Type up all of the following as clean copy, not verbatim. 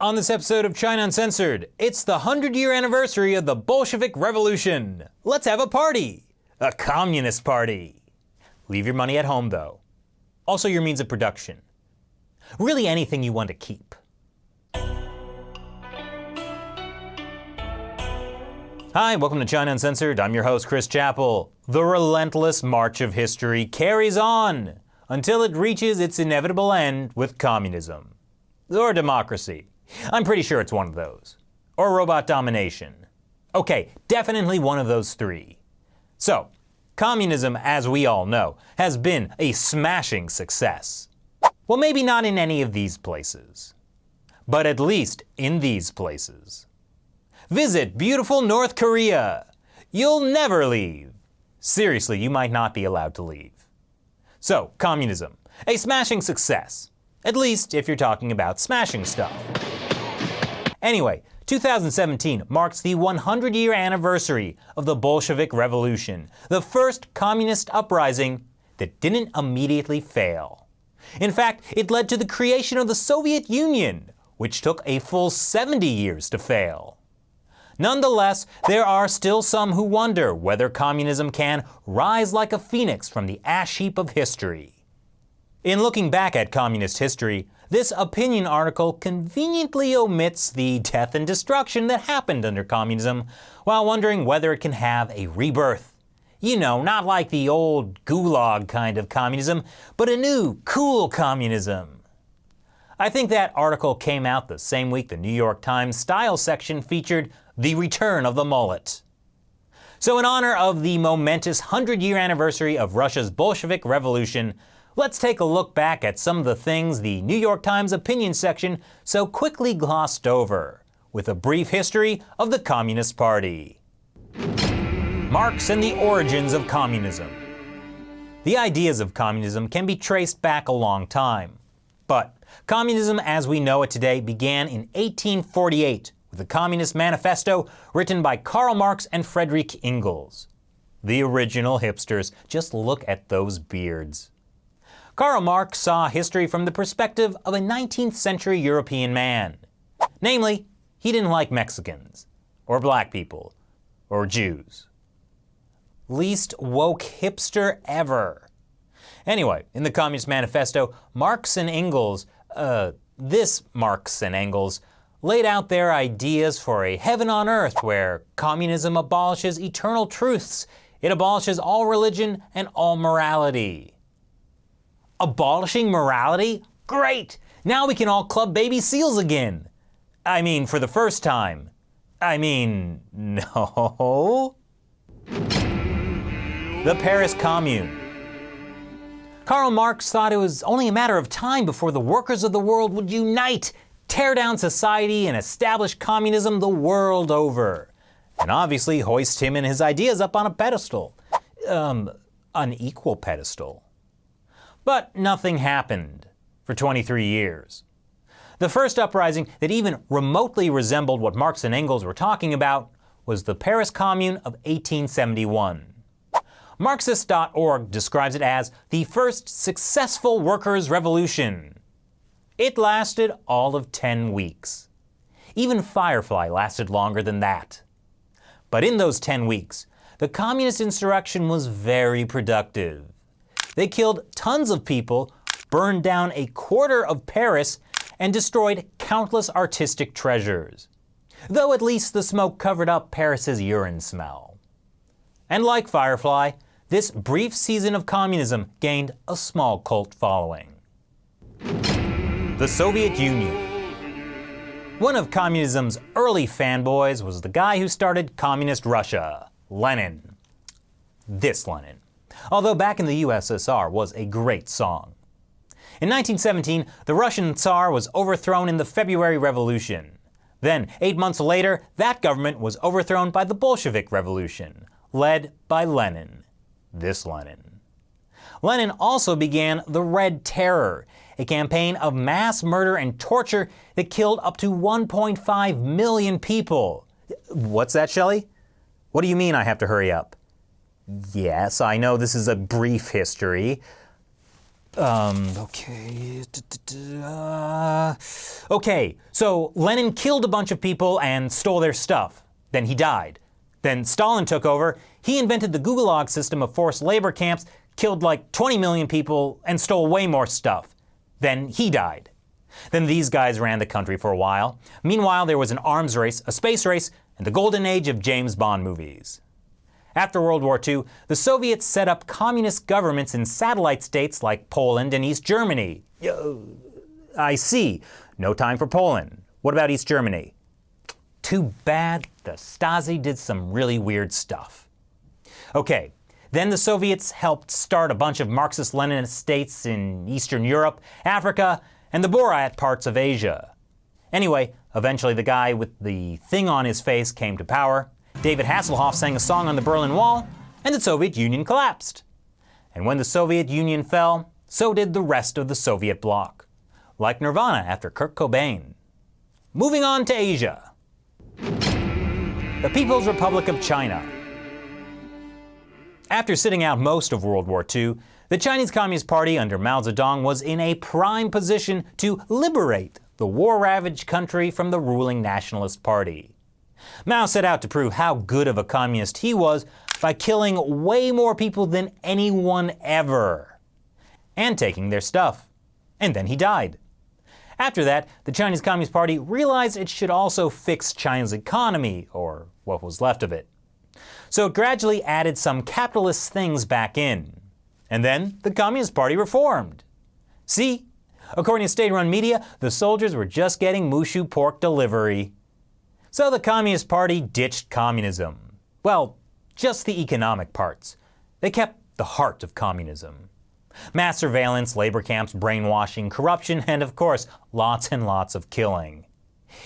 On this episode of China Uncensored, it's the 100-year anniversary of the Bolshevik Revolution. Let's have a party! A communist party. Leave your money at home, though. Also your means of production. Really anything you want to keep. Hi, welcome to China Uncensored. I'm your host, Chris Chappell. The relentless march of history carries on until it reaches its inevitable end with communism. Or democracy. I'm pretty sure it's one of those. Or robot domination. Okay, definitely one of those three. So, communism, as we all know, has been a smashing success. Well, maybe not in any of these places, but at least in these places. Visit beautiful North Korea. You'll never leave. Seriously, you might not be allowed to leave. So, communism, a smashing success. At least if you're talking about smashing stuff. Anyway, 2017 marks the 100-year anniversary of the Bolshevik Revolution, the first communist uprising that didn't immediately fail. In fact, it led to the creation of the Soviet Union, which took a full 70 years to fail. Nonetheless, there are still some who wonder whether communism can rise like a phoenix from the ash heap of history. In looking back at communist history, this opinion article conveniently omits the death and destruction that happened under communism, while wondering whether it can have a rebirth. You know, not like the old gulag kind of communism, but a new, cool communism. I think that article came out the same week the New York Times style section featured the return of the mullet. So in honor of the momentous 100-year anniversary of Russia's Bolshevik Revolution, let's take a look back at some of the things the New York Times opinion section so quickly glossed over, with a brief history of the Communist Party. Marx and the origins of communism. The ideas of communism can be traced back a long time, but communism as we know it today began in 1848 with the Communist Manifesto written by Karl Marx and Friedrich Engels. The original hipsters, just look at those beards. Karl Marx saw history from the perspective of a 19th century European man. Namely, he didn't like Mexicans, or black people, or Jews. Least woke hipster ever. Anyway, in the Communist Manifesto, Marx and Engels, laid out their ideas for a heaven on earth where communism abolishes eternal truths. It abolishes all religion and all morality. Abolishing morality? Great! Now we can all club baby seals again. I mean, for the first time. No. The Paris Commune. Karl Marx thought it was only a matter of time before the workers of the world would unite, tear down society, and establish communism the world over. And obviously hoist him and his ideas up on a pedestal. An equal pedestal. But nothing happened for 23 years. The first uprising that even remotely resembled what Marx and Engels were talking about was the Paris Commune of 1871. Marxist.org describes it as the first successful workers' revolution. It lasted all of 10 weeks. Even Firefly lasted longer than that. But in those 10 weeks, the communist insurrection was very productive. They killed tons of people, burned down a quarter of Paris, and destroyed countless artistic treasures. Though at least the smoke covered up Paris's urine smell. And like Firefly, this brief season of communism gained a small cult following. The Soviet Union. One of communism's early fanboys was the guy who started communist Russia, Lenin. This Lenin. Although Back in the USSR was a great song. In 1917, the Russian Tsar was overthrown in the February Revolution. Then, 8 months later, that government was overthrown by the Bolshevik Revolution, led by Lenin. This Lenin. Lenin also began the Red Terror, a campaign of mass murder and torture that killed up to 1.5 million people. What's that, Shelley? What do you mean I have to hurry up? Yes, I know this is a brief history. Okay, so Lenin killed a bunch of people and stole their stuff. Then he died. Then Stalin took over. He invented the Gulag system of forced labor camps, killed like 20 million people, and stole way more stuff. Then he died. Then these guys ran the country for a while. Meanwhile, there was an arms race, a space race, and the golden age of James Bond movies. After World War II, the Soviets set up communist governments in satellite states like Poland and East Germany. I see. No time for Poland. What about East Germany? Too bad the Stasi did some really weird stuff. Okay, then the Soviets helped start a bunch of Marxist-Leninist states in Eastern Europe, Africa, and the Borat parts of Asia. Anyway, eventually the guy with the thing on his face came to power. David Hasselhoff sang a song on the Berlin Wall, and the Soviet Union collapsed. And when the Soviet Union fell, so did the rest of the Soviet bloc. Like Nirvana after Kurt Cobain. Moving on to Asia. The People's Republic of China. After sitting out most of World War II, the Chinese Communist Party under Mao Zedong was in a prime position to liberate the war-ravaged country from the ruling Nationalist Party. Mao set out to prove how good of a communist he was by killing way more people than anyone ever, and taking their stuff. And then he died. After that, the Chinese Communist Party realized it should also fix China's economy, or what was left of it. So it gradually added some capitalist things back in. And then the Communist Party reformed. See? According to state-run media, the soldiers were just getting Mushu pork delivery. So the Communist Party ditched communism. Well, just the economic parts. They kept the heart of communism. Mass surveillance, labor camps, brainwashing, corruption, and of course, lots and lots of killing.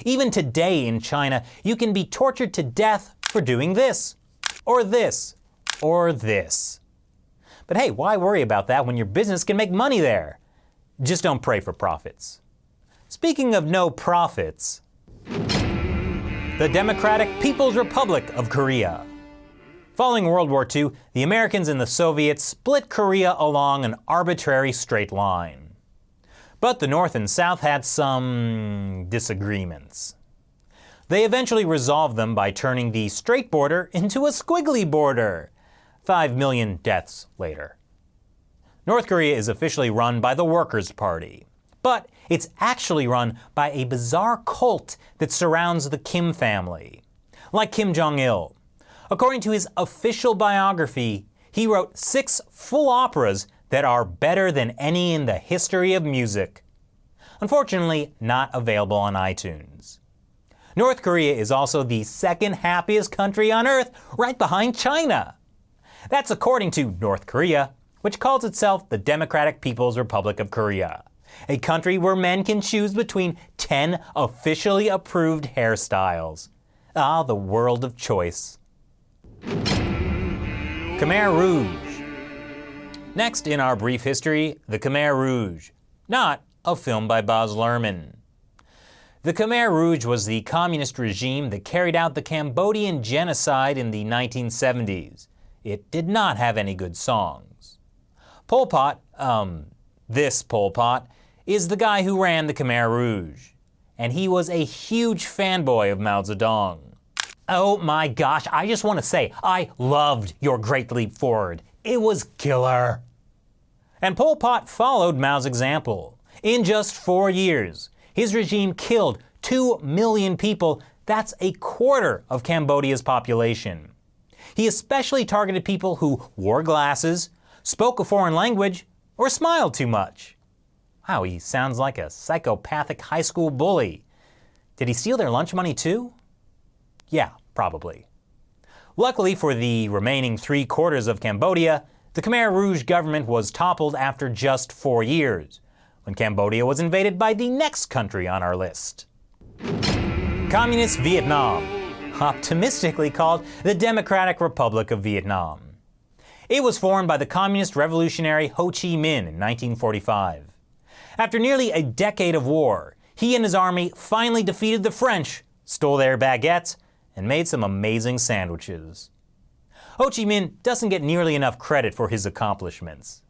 Even today in China, you can be tortured to death for doing this, or this, or this. But hey, why worry about that when your business can make money there? Just don't pray for profits. Speaking of no profits, the Democratic People's Republic of Korea. Following World War II, the Americans and the Soviets split Korea along an arbitrary straight line. But the North and South had some disagreements. They eventually resolved them by turning the straight border into a squiggly border. 5 million deaths later. North Korea is officially run by the Workers' Party, but it's actually run by a bizarre cult that surrounds the Kim family, like Kim Jong-il. According to his official biography, he wrote 6 full operas that are better than any in the history of music. Unfortunately, not available on iTunes. North Korea is also the second happiest country on earth, right behind China. That's according to North Korea, which calls itself the Democratic People's Republic of Korea, a country where men can choose between 10 officially approved hairstyles. Ah, the world of choice. Khmer Rouge. Next in our brief history, the Khmer Rouge, not a film by Baz Luhrmann. The Khmer Rouge was the communist regime that carried out the Cambodian genocide in the 1970s. It did not have any good songs. Pol Pot, this Pol Pot, is the guy who ran the Khmer Rouge, and he was a huge fanboy of Mao Zedong. Oh my gosh, I just want to say, I loved your Great Leap Forward. It was killer. And Pol Pot followed Mao's example. In just 4 years, his regime killed 2 million people. That's a quarter of Cambodia's population. He especially targeted people who wore glasses, spoke a foreign language, or smiled too much. Wow, he sounds like a psychopathic high school bully. Did he steal their lunch money too? Yeah, probably. Luckily for the remaining 3/4 of Cambodia, the Khmer Rouge government was toppled after just 4 years, when Cambodia was invaded by the next country on our list. Communist Vietnam, optimistically called the Democratic Republic of Vietnam. It was formed by the communist revolutionary Ho Chi Minh in 1945. After nearly a decade of war, he and his army finally defeated the French, stole their baguettes, and made some amazing sandwiches. Ho Chi Minh doesn't get nearly enough credit for his accomplishments.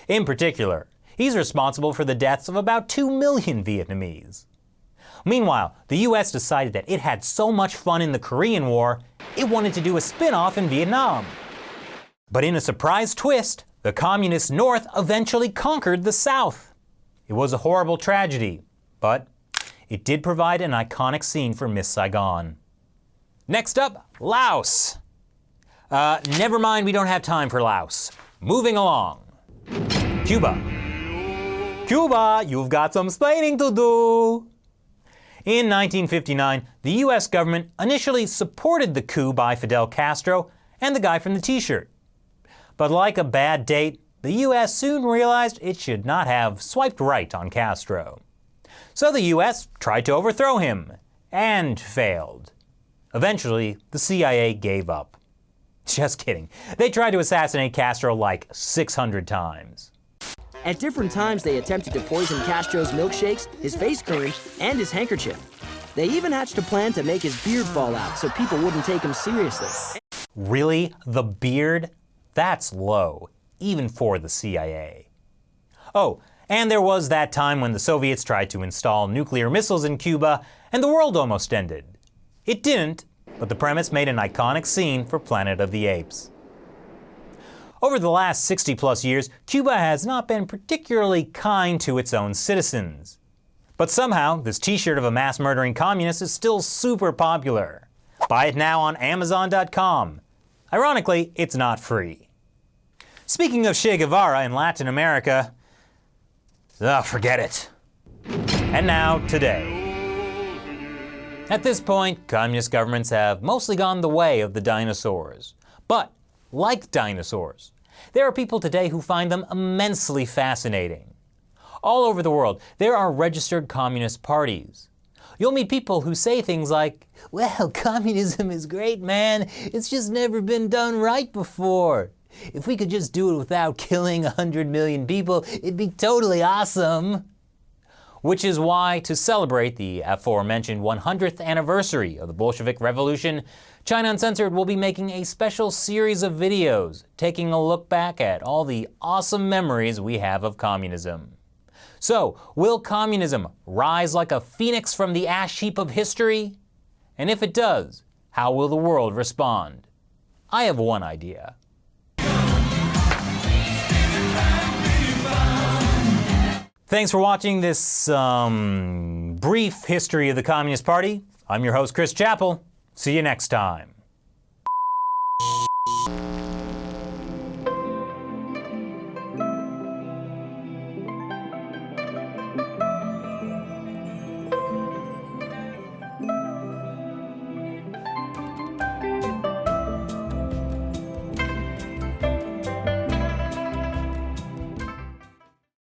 In particular, He's responsible for the deaths of about 2 million Vietnamese. Meanwhile, the US decided that it had so much fun in the Korean War, it wanted to do a spin-off in Vietnam. But in a surprise twist, the Communist North eventually conquered the South. It was a horrible tragedy, but it did provide an iconic scene for Miss Saigon. Next up, Laos. Never mind, we don't have time for Laos. Moving along. Cuba. Cuba, you've got some explaining to do. In 1959, the US government initially supported the coup by Fidel Castro and the guy from the t-shirt. But like a bad date, the US soon realized it should not have swiped right on Castro. So the US tried to overthrow him, and failed. Eventually, the CIA gave up. Just kidding. They tried to assassinate Castro like 600 times. At different times, they attempted to poison Castro's milkshakes, his face cream, and his handkerchief. They even hatched a plan to make his beard fall out so people wouldn't take him seriously. Really? The beard? That's low, even for the CIA. Oh, and there was that time when the Soviets tried to install nuclear missiles in Cuba, and the world almost ended. It didn't, but the premise made an iconic scene for Planet of the Apes. Over the last 60+ years, Cuba has not been particularly kind to its own citizens. But somehow, this t-shirt of a mass-murdering communist is still super popular. Buy it now on Amazon.com. Ironically, it's not free. Speaking of Che Guevara in Latin America, forget it. And now, today. At this point, communist governments have mostly gone the way of the dinosaurs. But, like dinosaurs, there are people today who find them immensely fascinating. All over the world, there are registered communist parties. You'll meet people who say things like, well, communism is great, man. It's just never been done right before. If we could just do it without killing 100 million people, it'd be totally awesome. Which is why, to celebrate the aforementioned 100th anniversary of the Bolshevik Revolution, China Uncensored will be making a special series of videos taking a look back at all the awesome memories we have of communism. So, will communism rise like a phoenix from the ash heap of history? And if it does, how will the world respond? I have one idea. Thanks for watching this brief history of the Communist Party. I'm your host, Chris Chappell. See you next time.